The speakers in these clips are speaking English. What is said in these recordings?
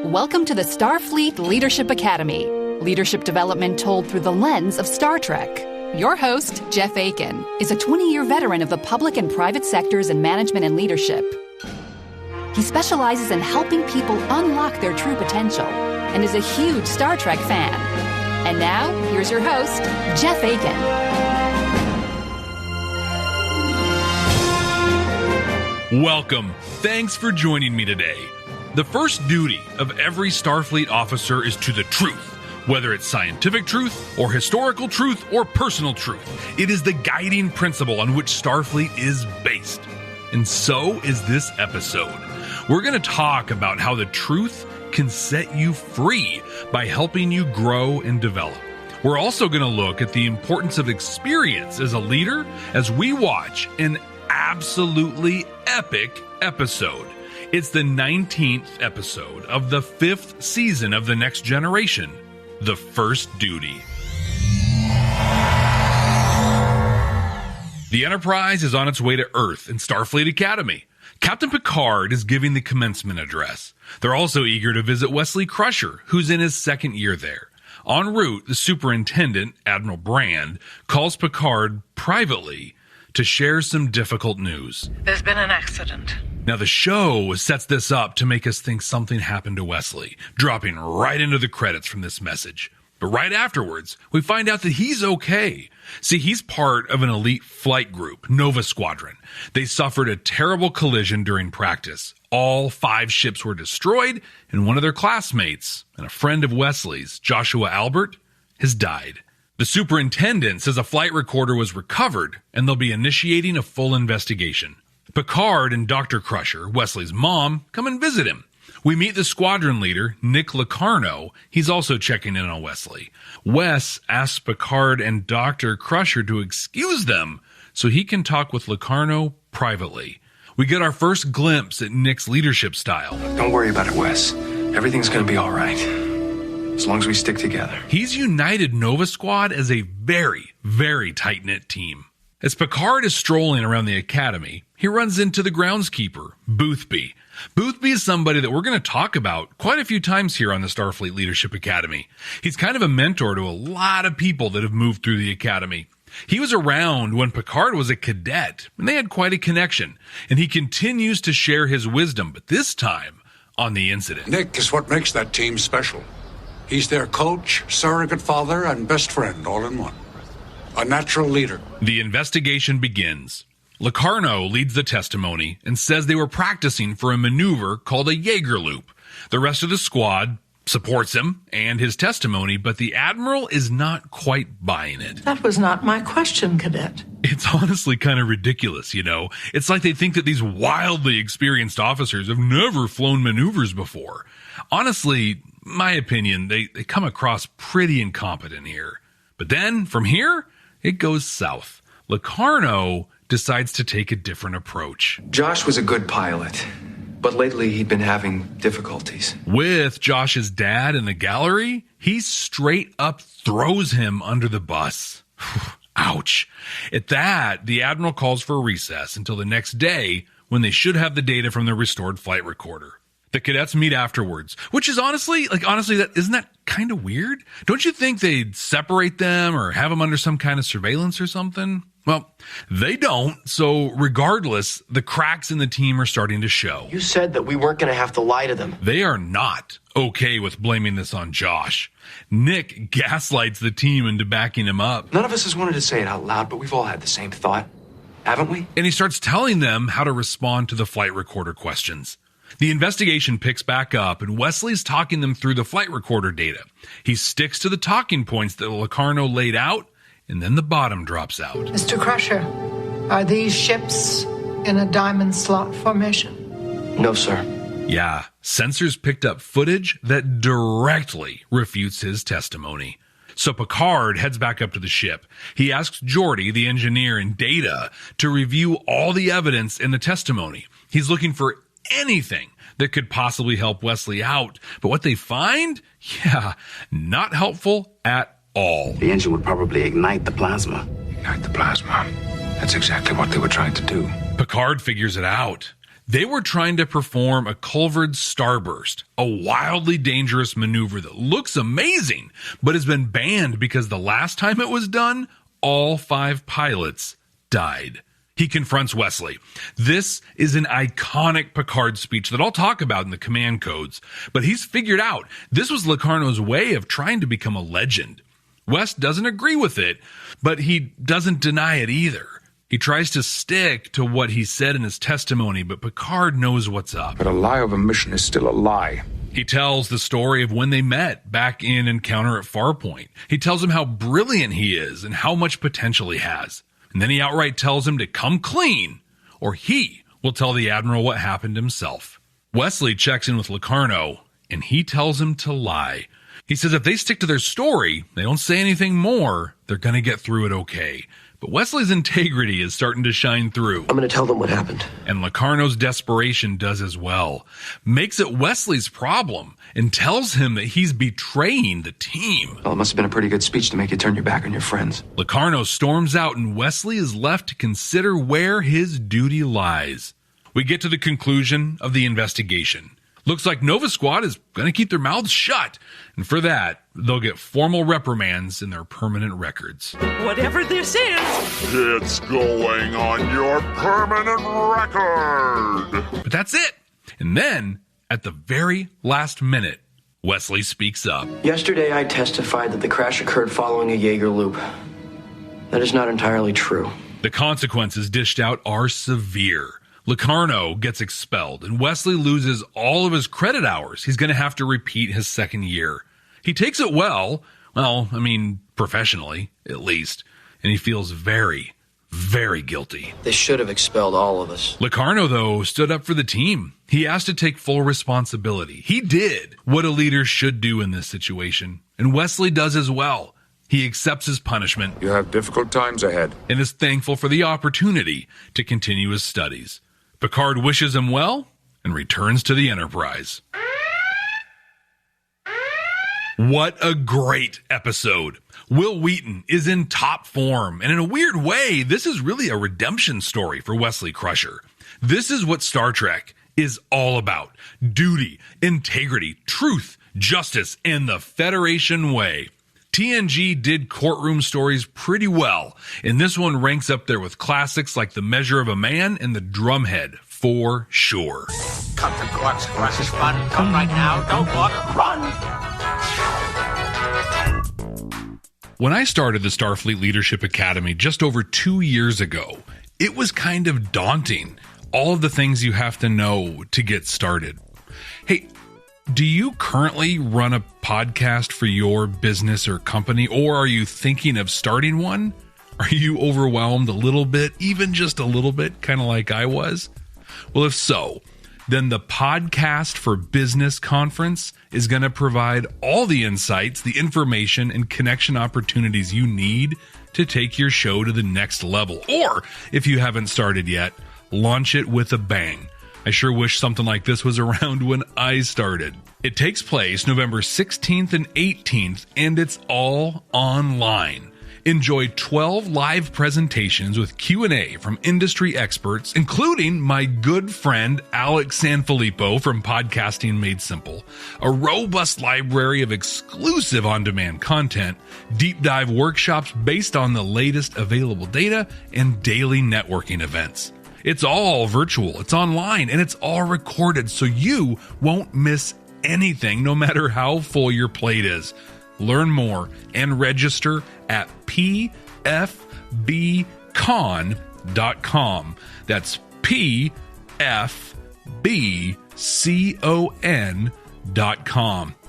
Welcome to the Starfleet Leadership Academy. Leadership development told through the lens of Star Trek. Your host, Jeff Akin, is a 20-year veteran of the public and private sectors in management and leadership. He specializes in helping people unlock their true potential and is a huge Star Trek fan. And now, here's your host, Jeff Akin. Welcome. Thanks for joining me today. The first duty of every Starfleet officer is to the truth. Whether it's scientific truth, or historical truth, or personal truth, it is the guiding principle on which Starfleet is based. And so is this episode. We're going to talk about how the truth can set you free by helping you grow and develop. We're also going to look at the importance of experience as a leader as we watch an absolutely epic episode. It's the 19th episode of the 5th season of The Next Generation, The First Duty. The Enterprise is on its way to Earth in Starfleet Academy. Captain Picard is giving the commencement address. They're also eager to visit Wesley Crusher, who's in his second year there. En route, the superintendent, Admiral Brand, calls Picard privately to share some difficult news. There's been an accident. Now, the show sets this up to make us think something happened to Wesley, dropping right into the credits from this message. But right afterwards, we find out that he's okay. See, he's part of an elite flight group, Nova Squadron. They suffered a terrible collision during practice. All 5 ships were destroyed, and one of their classmates, and a friend of Wesley's, Joshua Albert, has died. The superintendent says a flight recorder was recovered, and they'll be initiating a full investigation. Picard and Dr. Crusher, Wesley's mom, come and visit him. We meet the squadron leader, Nick Locarno. He's also checking in on Wesley. Wes asks Picard and Dr. Crusher to excuse them so he can talk with Locarno privately. We get our first glimpse at Nick's leadership style. Don't worry about it, Wes. Everything's going to be all right. As long as we stick together. He's united Nova Squad as a very, very tight-knit team. As Picard is strolling around the academy, he runs into the groundskeeper, Boothby. Boothby is somebody that we're going to talk about quite a few times here on the Starfleet Leadership Academy. He's kind of a mentor to a lot of people that have moved through the academy. He was around when Picard was a cadet, and they had quite a connection. And he continues to share his wisdom, but this time on the incident. Nick is what makes that team special. He's their coach, surrogate father, and best friend all in one. A natural leader. The investigation begins. Locarno leads the testimony and says they were practicing for a maneuver called a Jaeger loop. The rest of the squad supports him and his testimony, but the Admiral is not quite buying it. That was not my question, Cadet. It's honestly kind of ridiculous, you know. It's like they think that these wildly experienced officers have never flown maneuvers before. Honestly, my opinion, they come across pretty incompetent here. But then, from here, it goes south. Locarno decides to take a different approach. Josh was a good pilot, but lately he'd been having difficulties. With Josh's dad in the gallery, he straight up throws him under the bus. Ouch. At that, the Admiral calls for a recess until the next day when they should have the data from the restored flight recorder. The cadets meet afterwards, which is honestly, isn't that kind of weird? Don't you think they'd separate them or have them under some kind of surveillance or something? Well, they don't, so regardless, the cracks in the team are starting to show. You said that we weren't going to have to lie to them. They are not okay with blaming this on Josh. Nick gaslights the team into backing him up. None of us has wanted to say it out loud, but we've all had the same thought, haven't we? And he starts telling them how to respond to the flight recorder questions. The investigation picks back up, and Wesley's talking them through the flight recorder data. He sticks to the talking points that Locarno laid out, and then the bottom drops out. Mr. Crusher, are these ships in a diamond slot formation? No, sir. Yeah, sensors picked up footage that directly refutes his testimony. So Picard heads back up to the ship. He asks Geordi, the engineer, and Data to review all the evidence in the testimony. He's looking for anything that could possibly help Wesley out. But what they find? Yeah, not helpful at all. The engine would probably ignite the plasma. Ignite the plasma. That's exactly what they were trying to do. Picard figures it out. They were trying to perform a culvered starburst, a wildly dangerous maneuver that looks amazing, but has been banned because the last time it was done, all 5 pilots died. He confronts Wesley. This is an iconic Picard speech that I'll talk about in the command codes, but he's figured out this was Locarno's way of trying to become a legend. Wes doesn't agree with it, but he doesn't deny it either. He tries to stick to what he said in his testimony, but Picard knows what's up. But a lie of omission is still a lie. He tells the story of when they met back in Encounter at Farpoint. He tells him how brilliant he is and how much potential he has. And then he outright tells him to come clean, or he will tell the Admiral what happened himself. Wesley checks in with Locarno, and he tells him to lie. He says if they stick to their story, they don't say anything more, they're going to get through it okay. But Wesley's integrity is starting to shine through. I'm going to tell them what happened. And Locarno's desperation does as well. Makes it Wesley's problem and tells him that he's betraying the team. Well, it must have been a pretty good speech to make you turn your back on your friends. Locarno storms out and Wesley is left to consider where his duty lies. We get to the conclusion of the investigation. Looks like Nova Squad is going to keep their mouths shut. And for that, they'll get formal reprimands in their permanent records. Whatever this is, it's going on your permanent record. But that's it. And then, at the very last minute, Wesley speaks up. Yesterday, I testified that the crash occurred following a Jaeger loop. That is not entirely true. The consequences dished out are severe. Locarno gets expelled, and Wesley loses all of his credit hours. He's going to have to repeat his second year. He takes it well, professionally, at least, and he feels very, very guilty. They should have expelled all of us. Locarno, though, stood up for the team. He asked to take full responsibility. He did what a leader should do in this situation, and Wesley does as well. He accepts his punishment. You have difficult times ahead. And is thankful for the opportunity to continue his studies. Picard wishes him well and returns to the Enterprise. What a great episode. Will Wheaton is in top form, and in a weird way, this is really a redemption story for Wesley Crusher. This is what Star Trek is all about. Duty, integrity, truth, justice, and the Federation way. TNG did courtroom stories pretty well, and this one ranks up there with classics like The Measure of a Man and The Drumhead, for sure. come to Quark's Crush's fun. Come right now, don't walk, run! When I started the Starfleet Leadership Academy just over 2 years ago, it was kind of daunting. All of the things you have to know to get started. Hey, do you currently run a podcast for your business or company, or are you thinking of starting one? Are you overwhelmed a little bit, even just a little bit, kind of like I was? Well, if so, then the Podcast for Business Conference is going to provide all the insights, the information, and connection opportunities you need to take your show to the next level. Or, if you haven't started yet, launch it with a bang. I sure wish something like this was around when I started. It takes place November 16th and 18th, and it's all online. Enjoy 12 live presentations with Q&A from industry experts, including my good friend Alex Sanfilippo from Podcasting Made Simple, a robust library of exclusive on-demand content, deep dive workshops based on the latest available data, and daily networking events. It's all virtual, it's online, and it's all recorded, so you won't miss anything, no matter how full your plate is. Learn more and register at pfbcon.com. That's pfbcon.com.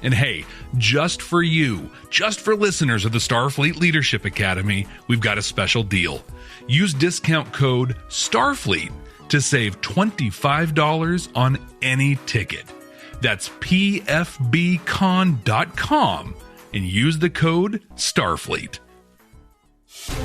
And hey, just for you, just for listeners of the Starfleet Leadership Academy, we've got a special deal. Use discount code STARFLEET to save $25 on any ticket. That's pfbcon.com and use the code STARFLEET.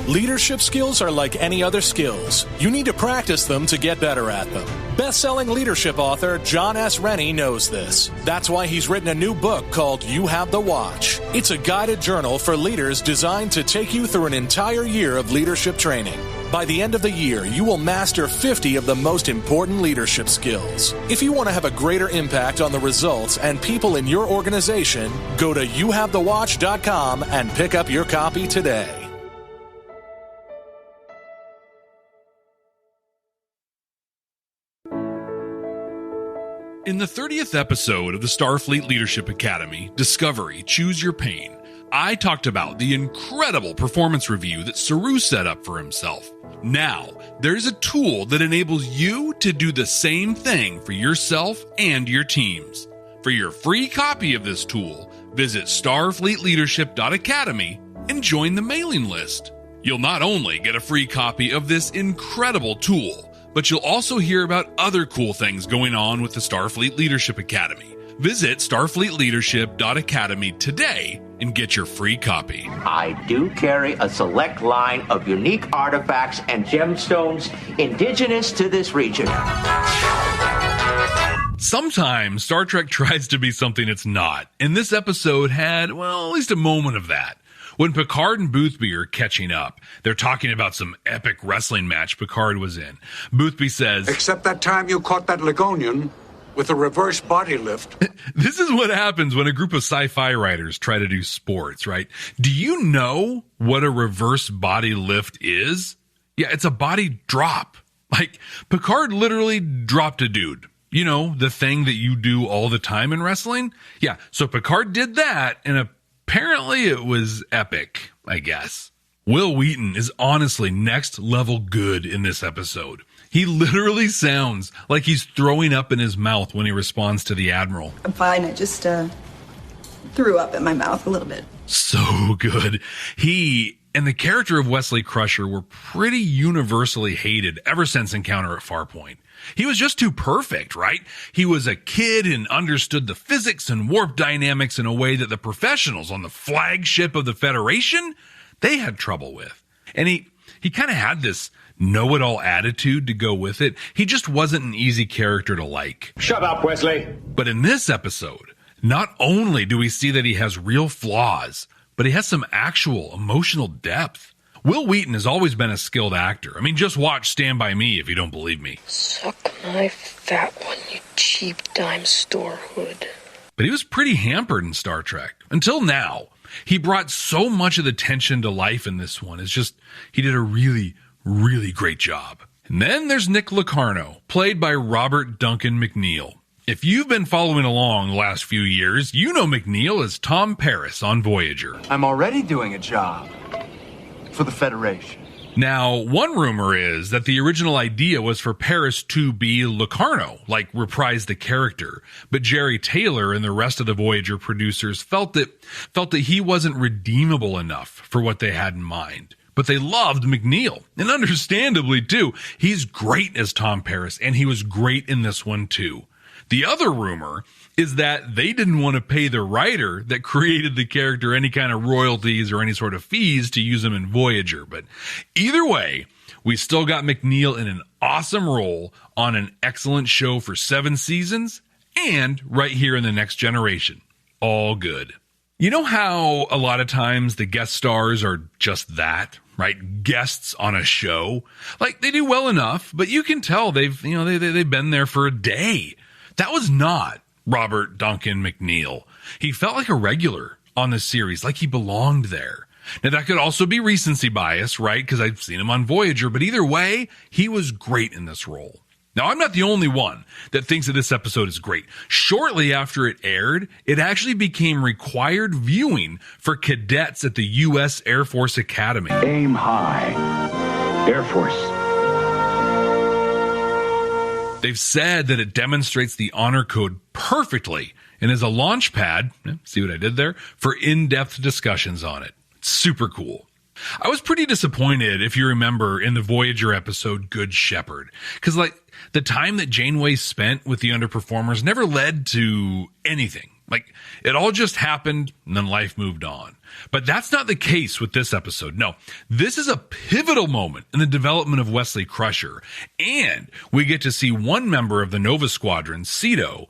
Leadership skills are like any other skills. You need to practice them to get better at them. Best-selling leadership author John S. Rennie knows this. That's why he's written a new book called You Have the Watch. It's a guided journal for leaders designed to take you through an entire year of leadership training. By the end of the year, you will master 50 of the most important leadership skills. If you want to have a greater impact on the results and people in your organization, go to youhavethewatch.com and pick up your copy today. In the 30th episode of the Starfleet Leadership Academy, Discovery, Choose Your Pain, I talked about the incredible performance review that Saru set up for himself. Now, there's a tool that enables you to do the same thing for yourself and your teams. For your free copy of this tool, visit starfleetleadership.academy and join the mailing list. You'll not only get a free copy of this incredible tool, but you'll also hear about other cool things going on with the Starfleet Leadership Academy. Visit starfleetleadership.academy today and get your free copy. I do carry a select line of unique artifacts and gemstones indigenous to this region. Sometimes Star Trek tries to be something it's not, and this episode had, well, at least a moment of that. When Picard and Boothby are catching up, they're talking about some epic wrestling match Picard was in. Boothby says, "Except that time you caught that Ligonian with a reverse body lift." This is what happens when a group of sci-fi writers try to do sports, right? Do you know what a reverse body lift is? Yeah, it's a body drop. Like, Picard literally dropped a dude. You know, the thing that you do all the time in wrestling? Yeah, so Picard did that, and apparently it was epic, I guess. Will Wheaton is honestly next level good in this episode. He literally sounds like he's throwing up in his mouth when he responds to the Admiral. I'm fine. I just threw up in my mouth a little bit. So good. He and the character of Wesley Crusher were pretty universally hated ever since Encounter at Farpoint. He was just too perfect, right? He was a kid and understood the physics and warp dynamics in a way that the professionals on the flagship of the Federation, they had trouble with. And he kind of had this know-it-all attitude to go with it. He just wasn't an easy character to like. Shut up, Wesley. But in this episode, not only do we see that he has real flaws, but he has some actual emotional depth. Will Wheaton has always been a skilled actor. I mean, just watch Stand By Me if you don't believe me. Suck my fat one, you cheap dime store hood. But he was pretty hampered in Star Trek. Until now. He brought so much of the tension to life in this one. It's just, he did a really, really great job. And then there's Nick Locarno, played by Robert Duncan McNeil. If you've been following along the last few years, you know McNeil as Tom Paris on Voyager. I'm already doing a job for the Federation. Now, one rumor is that the original idea was for Paris to be Locarno, like reprise the character. But Jerry Taylor and the rest of the Voyager producers felt that he wasn't redeemable enough for what they had in mind. But they loved McNeil, and understandably too. He's great as Tom Paris, and he was great in this one too. The other rumor is that they didn't want to pay the writer that created the character any kind of royalties or any sort of fees to use him in Voyager. But either way, we still got McNeil in an awesome role on an excellent show for 7 seasons and right here in The Next Generation. All good. You know how a lot of times the guest stars are just that, right? Guests on a show. Like, they do well enough, but you can tell they've been there for a day. That was not Robert Duncan McNeil. He felt like a regular on the series, like he belonged there. Now, that could also be recency bias, right? Because I've seen him on Voyager, but either way, he was great in this role. Now, I'm not the only one that thinks that this episode is great. Shortly after it aired, it actually became required viewing for cadets at the U.S. Air Force Academy. Aim high. Air Force. They've said that it demonstrates the honor code perfectly and is a launch pad, see what I did there, for in-depth discussions on it. It's super cool. I was pretty disappointed, if you remember, in the Voyager episode Good Shepherd. Because, like, the time that Janeway spent with the underperformers never led to anything. Like, it all just happened, and then life moved on. But that's not the case with this episode. No, this is a pivotal moment in the development of Wesley Crusher. And we get to see one member of the Nova Squadron, Cedo,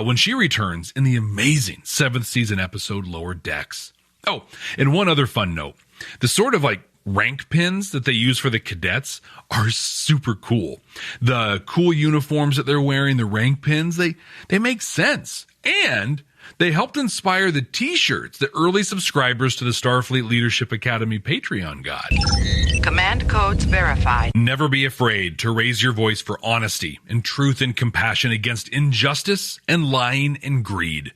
when she returns in the amazing 7th season episode Lower Decks. Oh, and one other fun note. The sort of like rank pins that they use for the cadets are super cool. The cool uniforms that they're wearing, the rank pins, they make sense. And they helped inspire the t-shirts that early subscribers to the Starfleet Leadership Academy Patreon got. Command codes verified. Never be afraid to raise your voice for honesty and truth and compassion against injustice and lying and greed.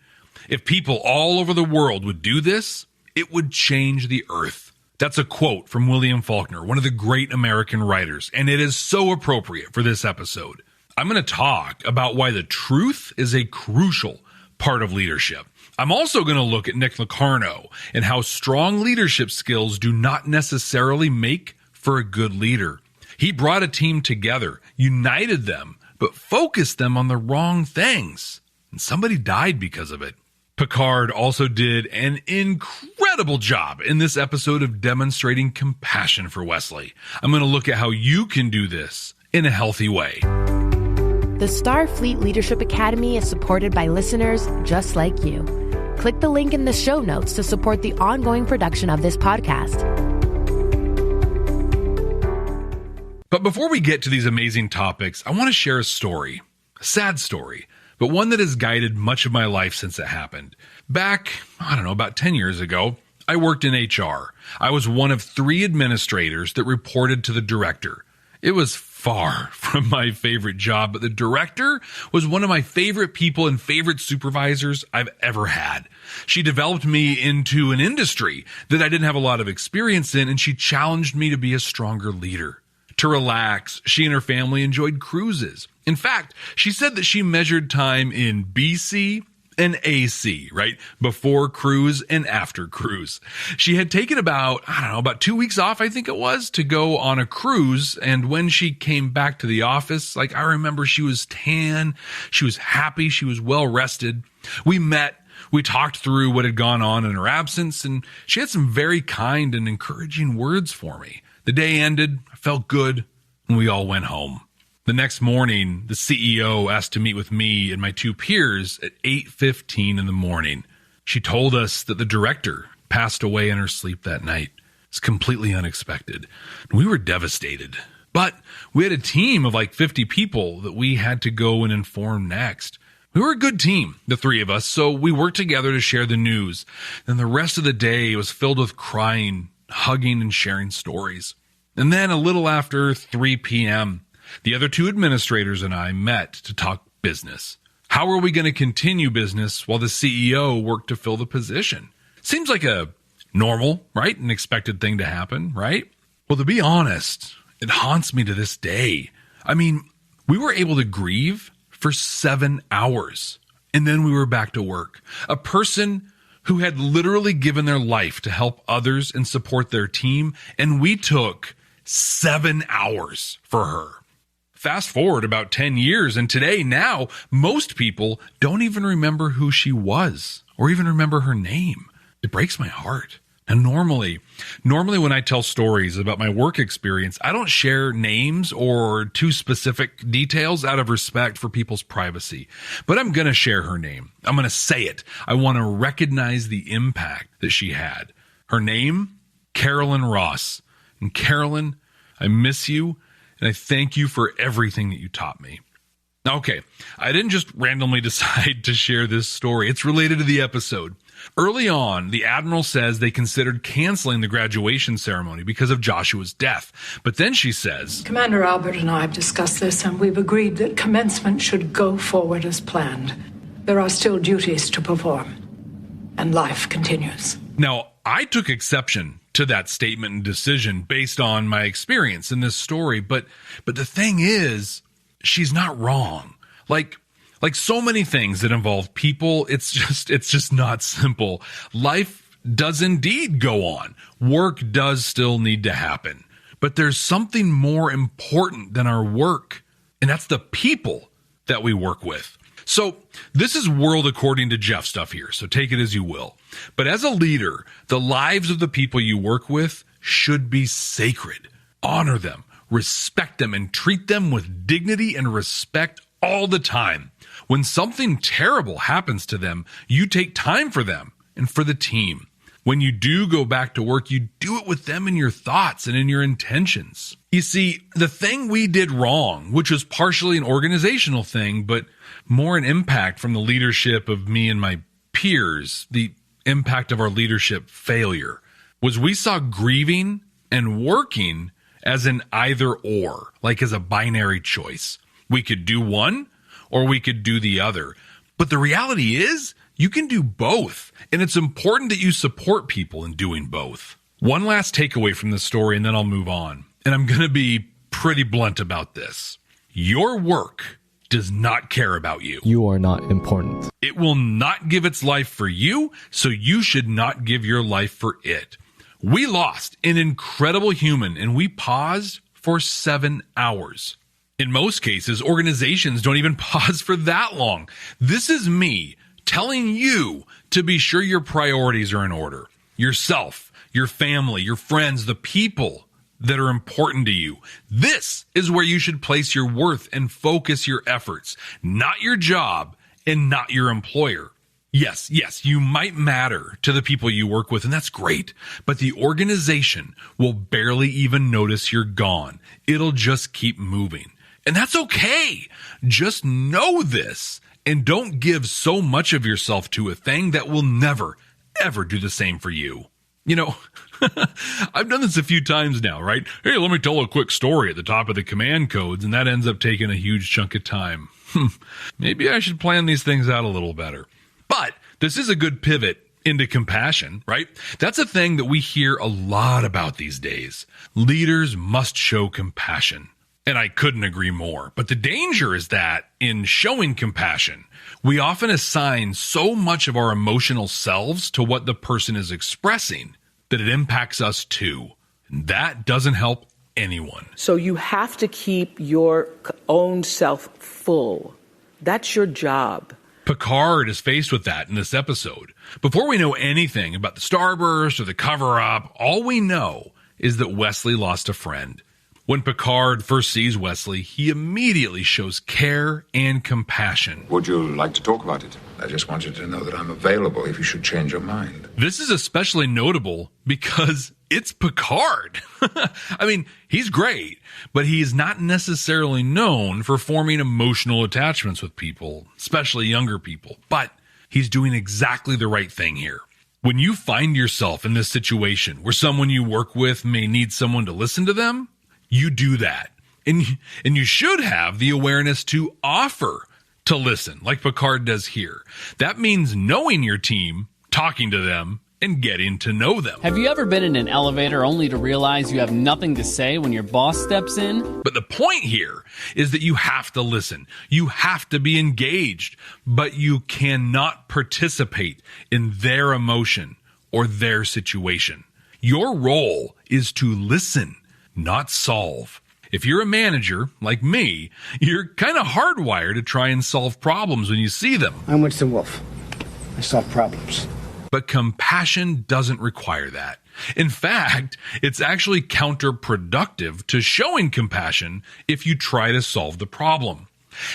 If people all over the world would do this, it would change the earth. That's a quote from William Faulkner, one of the great American writers, and it is so appropriate for this episode. I'm going to talk about why the truth is a crucial part of leadership. I'm also going to look at Nick Locarno and how strong leadership skills do not necessarily make for a good leader. He brought a team together, united them, but focused them on the wrong things, and somebody died because of it. Picard also did an incredible job in this episode of demonstrating compassion for Wesley. I'm going to look at how you can do this in a healthy way. The Starfleet Leadership Academy is supported by listeners just like you. Click the link in the show notes to support the ongoing production of this podcast. But before we get to these amazing topics, I want to share a story, a sad story, but one that has guided much of my life since it happened. Back, about 10 years ago, I worked in HR. I was one of 3 administrators that reported to the director. It was far from my favorite job, but the director was one of my favorite people and favorite supervisors I've ever had. She developed me into an industry that I didn't have a lot of experience in, and she challenged me to be a stronger leader. To relax, she and her family enjoyed cruises. In fact, she said that she measured time in BC and AC, right? Before cruise and after cruise. She had taken about 2 weeks off, I think it was, to go on a cruise. And when she came back to the office, I remember she was tan, she was happy, she was well rested. We met, we talked through what had gone on in her absence, and she had some very kind and encouraging words for me. The day ended, I felt good, and we all went home. The next morning, the CEO asked to meet with me and my 2 peers at 8:15 in the morning. She told us that the director passed away in her sleep that night. It's completely unexpected. We were devastated. But we had a team of 50 people that we had to go and inform next. We were a good team, the 3 of us, so we worked together to share the news. Then the rest of the day was filled with crying, hugging, and sharing stories. And then a little after 3 p.m., the other 2 administrators and I met to talk business. How are we going to continue business while the CEO worked to fill the position? Seems like a normal, right? An expected thing to happen, right? Well, to be honest, it haunts me to this day. We were able to grieve for 7 hours, and then we were back to work. A person who had literally given their life to help others and support their team, and we took 7 hours for her. Fast forward about 10 years, and today, now, most people don't even remember who she was or even remember her name. It breaks my heart. And normally when I tell stories about my work experience, I don't share names or too specific details out of respect for people's privacy. But I'm going to share her name. I'm going to say it. I want to recognize the impact that she had. Her name, Carolyn Ross. And Carolyn, I miss you. And I thank you for everything that you taught me. Now, okay, I didn't just randomly decide to share this story. It's related to the episode. Early on, the Admiral says they considered canceling the graduation ceremony because of Joshua's death. But then she says, Commander Albert and I have discussed this, and we've agreed that commencement should go forward as planned. There are still duties to perform, and life continues. Now, I took exception to that statement and decision based on my experience in this story. But the thing is, she's not wrong. Like so many things that involve people, it's just not simple. Life does indeed go on. Work does still need to happen. But there's something more important than our work, and that's the people that we work with. So this is world according to Jeff stuff here, so take it as you will. But as a leader, the lives of the people you work with should be sacred. Honor them, respect them, and treat them with dignity and respect all the time. When something terrible happens to them, you take time for them and for the team. When you do go back to work, you do it with them in your thoughts and in your intentions. You see, the thing we did wrong, which was partially an organizational thing, but more an impact from the leadership of me and my peers, the impact of our leadership failure, was we saw grieving and working as an either or, like as a binary choice. We could do one or we could do the other. But the reality is, you can do both, and it's important that you support people in doing both. One last takeaway from this story, and then I'll move on. And I'm going to be pretty blunt about this. Your work does not care about you. You are not important. It will not give its life for you, so you should not give your life for it. We lost an incredible human, and we paused for 7 hours. In most cases, organizations don't even pause for that long. This is me telling you to be sure your priorities are in order. Yourself, your family, your friends, the people that are important to you. This is where you should place your worth and focus your efforts, not your job and not your employer. Yes, you might matter to the people you work with, and that's great, but the organization will barely even notice you're gone. It'll just keep moving. And that's okay. Just know this. And don't give so much of yourself to a thing that will never, ever do the same for you. You know, I've done this a few times now, right? Hey, let me tell a quick story at the top of the command codes, and that ends up taking a huge chunk of time. Maybe I should plan these things out a little better. But this is a good pivot into compassion, right? That's a thing that we hear a lot about these days. Leaders must show compassion. And I couldn't agree more. But the danger is that in showing compassion, we often assign so much of our emotional selves to what the person is expressing that it impacts us too. And that doesn't help anyone. So you have to keep your own self full. That's your job. Picard is faced with that in this episode. Before we know anything about the starburst or the cover-up, all we know is that Wesley lost a friend. When Picard first sees Wesley, he immediately shows care and compassion. Would you like to talk about it? I just want you to know that I'm available if you should change your mind. This is especially notable because it's Picard. I mean, he's great, but he is not necessarily known for forming emotional attachments with people, especially younger people. But he's doing exactly the right thing here. When you find yourself in this situation where someone you work with may need someone to listen to them, you do that. And you should have the awareness to offer to listen, like Picard does here. That means knowing your team, talking to them, and getting to know them. Have you ever been in an elevator only to realize you have nothing to say when your boss steps in? But the point here is that you have to listen. You have to be engaged, but you cannot participate in their emotion or their situation. Your role is to listen, not solve. If you're a manager, like me, you're kind of hardwired to try and solve problems when you see them. I'm Winston Wolfe. I solve problems. But compassion doesn't require that. In fact, it's actually counterproductive to showing compassion if you try to solve the problem.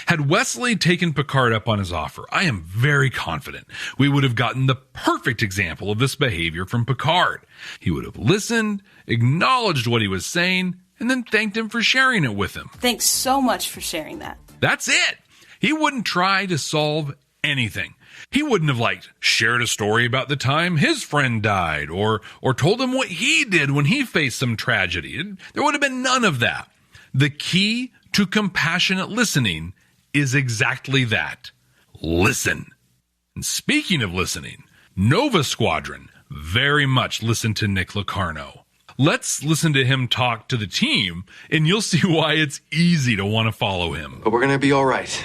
Had Wesley taken Picard up on his offer, I am very confident we would have gotten the perfect example of this behavior from Picard. He would have listened, acknowledged what he was saying, and then thanked him for sharing it with him. Thanks so much for sharing that. That's it. He wouldn't try to solve anything. He wouldn't have, shared a story about the time his friend died or told him what he did when he faced some tragedy. There would have been none of that. The key to compassionate listening is exactly that. Listen. And speaking of listening, Nova Squadron very much listened to Nick Locarno. Let's listen to him talk to the team, and you'll see why it's easy to want to follow him. But we're going to be all right.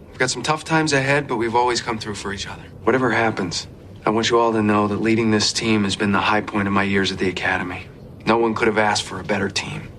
We've got some tough times ahead, but we've always come through for each other. Whatever happens, I want you all to know that leading this team has been the high point of my years at the Academy. No one could have asked for a better team.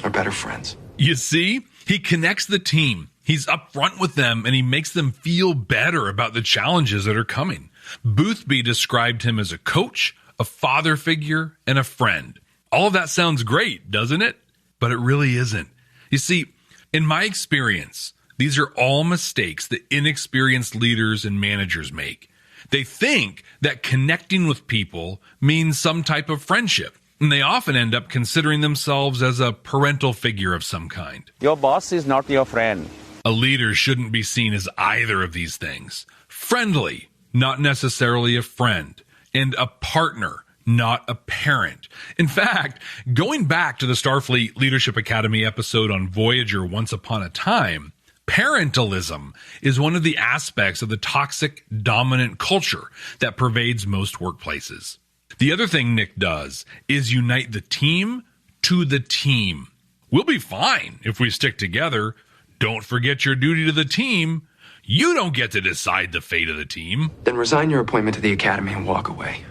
Or better friends. You see, he connects the team. He's upfront with them, and he makes them feel better about the challenges that are coming. Boothby described him as a coach, a father figure, and a friend. All of that sounds great, doesn't it? But it really isn't. You see, in my experience, these are all mistakes that inexperienced leaders and managers make. They think that connecting with people means some type of friendship, and they often end up considering themselves as a parental figure of some kind. Your boss is not your friend. A leader shouldn't be seen as either of these things. Friendly, not necessarily a friend, and a partner, not a parent. In fact, going back to the Starfleet Leadership Academy episode on Voyager Once Upon a Time, parentalism is one of the aspects of the toxic, dominant culture that pervades most workplaces. The other thing Nick does is unite the team to the team. We'll be fine if we stick together. Don't forget your duty to the team. You don't get to decide the fate of the team. Then resign your appointment to the Academy and walk away.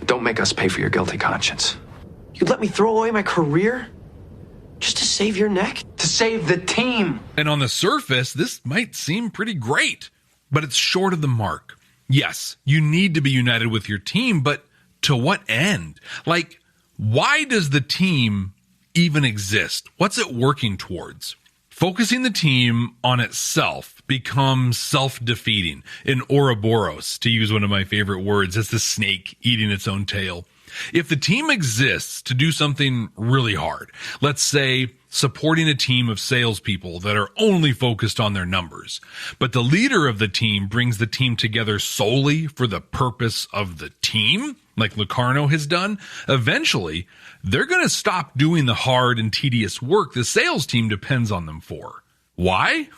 Don't make us pay for your guilty conscience. You'd let me throw away my career? Just to save your neck? To save the team! And on the surface, this might seem pretty great, but it's short of the mark. Yes, you need to be united with your team, but to what end? Like, why does the team even exist? What's it working towards? Focusing the team on itself becomes self-defeating. In Ouroboros, to use one of my favorite words, it's the snake eating its own tail. If the team exists to do something really hard, let's say supporting a team of salespeople that are only focused on their numbers, but the leader of the team brings the team together solely for the purpose of the team, like Locarno has done, eventually they're going to stop doing the hard and tedious work the sales team depends on them for. Why?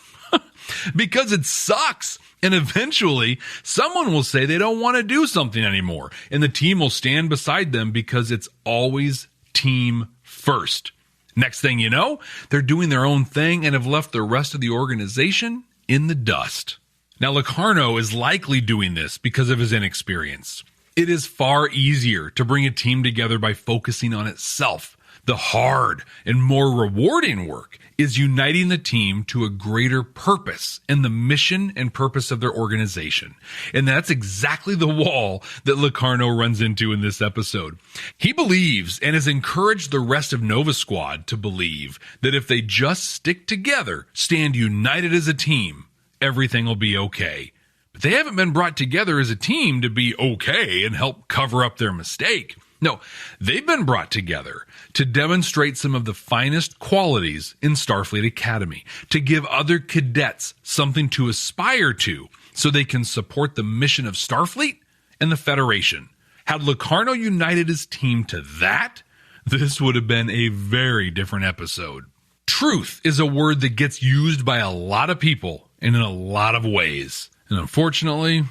Because it sucks. And eventually someone will say they don't want to do something anymore, and the team will stand beside them because it's always team first. Next thing you know, they're doing their own thing and have left the rest of the organization in the dust. Now, Locarno is likely doing this because of his inexperience. It is far easier to bring a team together by focusing on itself. The hard and more rewarding work is uniting the team to a greater purpose and the mission and purpose of their organization. And that's exactly the wall that Locarno runs into in this episode. He believes and has encouraged the rest of Nova Squad to believe that if they just stick together, stand united as a team, everything will be okay. But they haven't been brought together as a team to be okay and help cover up their mistake. No, they've been brought together to demonstrate some of the finest qualities in Starfleet Academy, to give other cadets something to aspire to so they can support the mission of Starfleet and the Federation. Had Locarno united his team to that, this would have been a very different episode. Truth is a word that gets used by a lot of people and in a lot of ways. And unfortunately,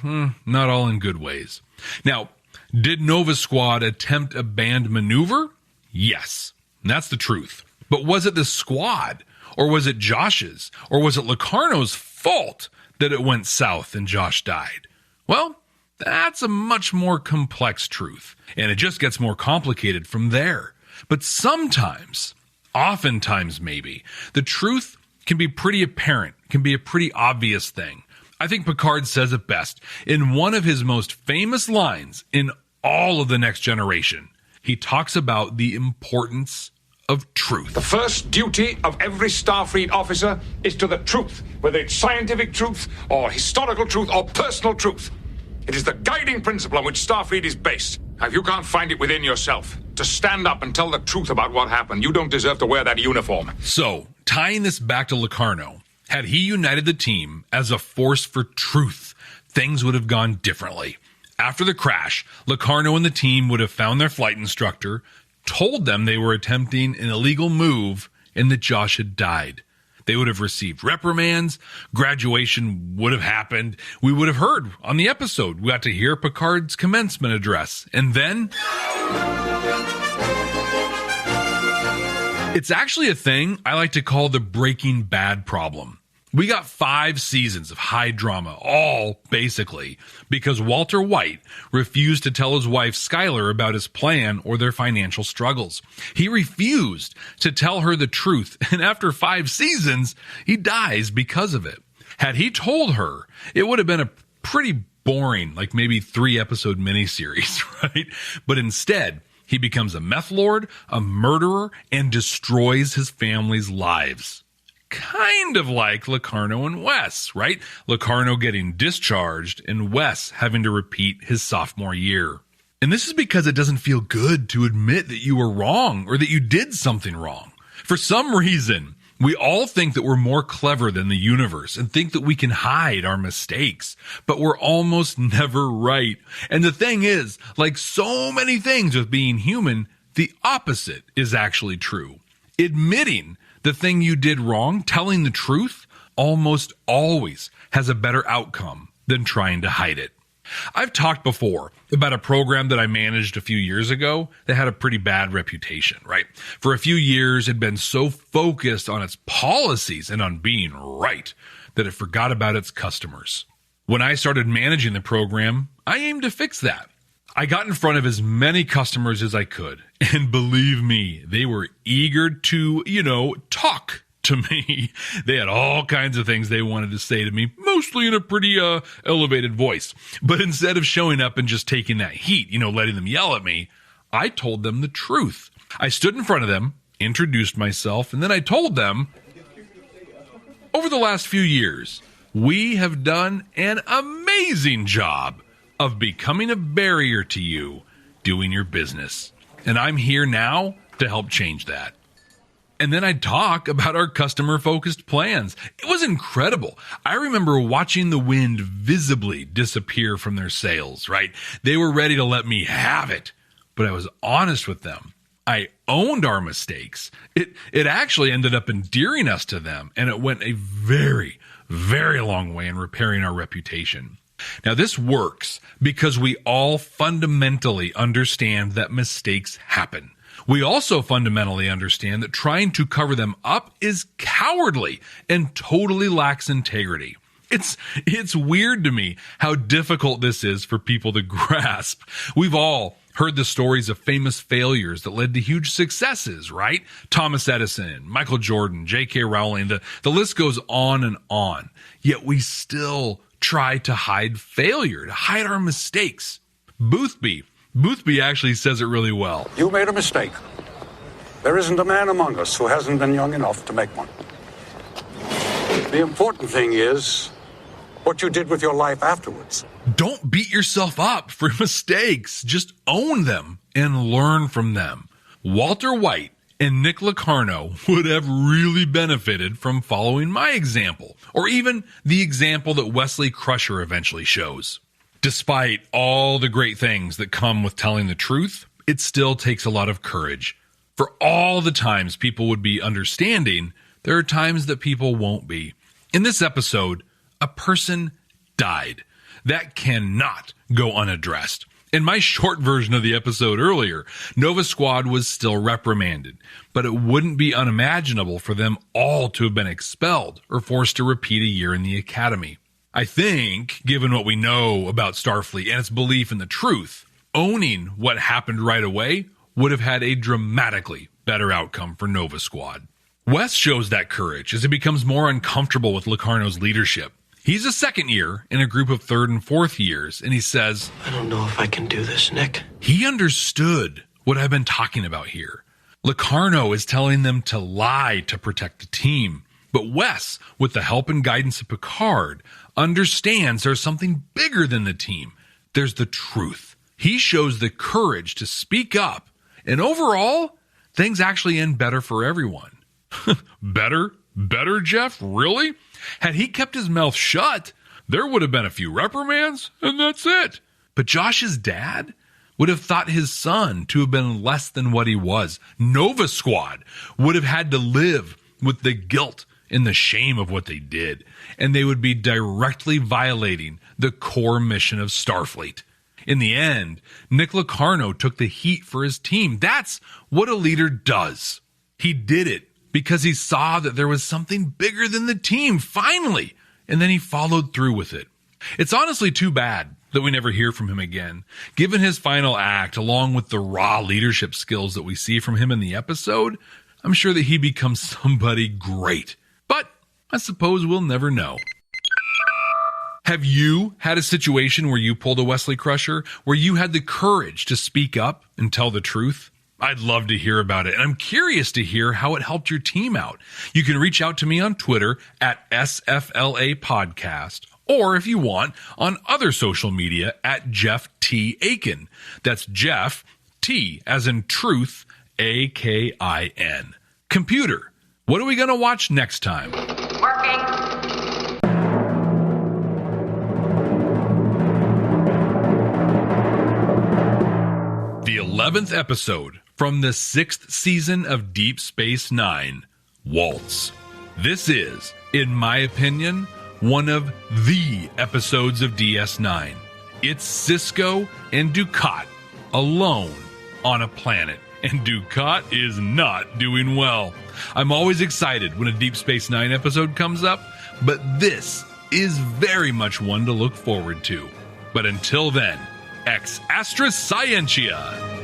not all in good ways. Now, did Nova Squad attempt a band maneuver? Yes, that's the truth. But was it the squad? Or was it Josh's? Or was it Locarno's fault that it went south and Josh died? Well, that's a much more complex truth, and it just gets more complicated from there. But sometimes, oftentimes maybe, the truth can be pretty apparent, can be a pretty obvious thing. I think Picard says it best in one of his most famous lines in all of The Next Generation. He talks about the importance of truth. The first duty of every Starfleet officer is to the truth, whether it's scientific truth or historical truth or personal truth. It is the guiding principle on which Starfleet is based. Now, if you can't find it within yourself to stand up and tell the truth about what happened, you don't deserve to wear that uniform. So, tying this back to Locarno, had he united the team as a force for truth, things would have gone differently. After the crash, Locarno and the team would have found their flight instructor, told them they were attempting an illegal move, and that Josh had died. They would have received reprimands, graduation would have happened, we would have heard on the episode, we got to hear Picard's commencement address, and then... It's actually a thing I like to call the Breaking Bad problem. We got 5 seasons of high drama, all basically because Walter White refused to tell his wife Skylar about his plan or their financial struggles. He refused to tell her the truth, and after 5 seasons, he dies because of it. Had he told her, it would have been a pretty boring, like maybe 3-episode miniseries, right? But instead, he becomes a meth lord, a murderer, and destroys his family's lives. kind of like Locarno and Wes, right? Locarno getting discharged and Wes having to repeat his sophomore year. And this is because it doesn't feel good to admit that you were wrong or that you did something wrong. For some reason, we all think that we're more clever than the universe and think that we can hide our mistakes, but we're almost never right. And the thing is, like so many things with being human, the opposite is actually true. Admitting the thing you did wrong, telling the truth, almost always has a better outcome than trying to hide it. I've talked before about a program that I managed a few years ago that had a pretty bad reputation, right? For a few years, it had been so focused on its policies and on being right that it forgot about its customers. When I started managing the program, I aimed to fix that. I got in front of as many customers as I could, and believe me, they were eager to, talk to me. They had all kinds of things they wanted to say to me, mostly in a pretty elevated voice. But instead of showing up and just taking that heat, letting them yell at me, I told them the truth. I stood in front of them, introduced myself, and then I told them, over the last few years, we have done an amazing job of becoming a barrier to you doing your business. And I'm here now to help change that. And then I'd talk about our customer-focused plans. It was incredible. I remember watching the wind visibly disappear from their sails, right? They were ready to let me have it, but I was honest with them. I owned our mistakes. It actually ended up endearing us to them, and it went a very, very long way in repairing our reputation. Now, this works because we all fundamentally understand that mistakes happen. We also fundamentally understand that trying to cover them up is cowardly and totally lacks integrity. It's weird to me how difficult this is for people to grasp. We've all heard the stories of famous failures that led to huge successes, right? Thomas Edison, Michael Jordan, J.K. Rowling, the list goes on and on. Yet we still try to hide failure, to hide our mistakes. Boothby actually says it really well. You made a mistake. There isn't a man among us who hasn't been young enough to make one. The important thing is what you did with your life afterwards. Don't beat yourself up for mistakes. Just own them and learn from them. Walter White and Nick Locarno would have really benefited from following my example, or even the example that Wesley Crusher eventually shows. Despite all the great things that come with telling the truth, it still takes a lot of courage. For all the times people would be understanding, there are times that people won't be. In this episode, a person died. That cannot go unaddressed. In my short version of the episode earlier, Nova Squad was still reprimanded, but it wouldn't be unimaginable for them all to have been expelled or forced to repeat a year in the Academy. I think, given what we know about Starfleet and its belief in the truth, owning what happened right away would have had a dramatically better outcome for Nova Squad. Wes shows that courage as he becomes more uncomfortable with Locarno's leadership. He's a second year in a group of third and fourth years, and he says, I don't know if I can do this, Nick. He understood what I've been talking about here. Locarno is telling them to lie to protect the team, but Wes, with the help and guidance of Picard, understands there's something bigger than the team. There's the truth. He shows the courage to speak up, and overall, things actually end better for everyone. Better, Jeff? Really? Had he kept his mouth shut, there would have been a few reprimands, and that's it. But Josh's dad would have thought his son to have been less than what he was. Nova Squad would have had to live with the guilt and the shame of what they did, and they would be directly violating the core mission of Starfleet. In the end, Nick Locarno took the heat for his team. That's what a leader does. He did it because he saw that there was something bigger than the team, finally, and then he followed through with it. It's honestly too bad that we never hear from him again. Given his final act, along with the raw leadership skills that we see from him in the episode, I'm sure that he becomes somebody great. But I suppose we'll never know. Have you had a situation where you pulled a Wesley Crusher, where you had the courage to speak up and tell the truth? I'd love to hear about it, and I'm curious to hear how it helped your team out. You can reach out to me on Twitter at SFLA Podcast, or if you want, on other social media at Jeff T. Akin. That's Jeff, T as in truth, A-K-I-N. Computer, what are we going to watch next time? Working. The 11th episode from the 6th season of Deep Space Nine, Waltz. This is, in my opinion, one of the episodes of DS9. It's Sisko and Dukat alone on a planet, and Dukat is not doing well. I'm always excited when a Deep Space Nine episode comes up, but this is very much one to look forward to. But until then, ex Astra Scientia!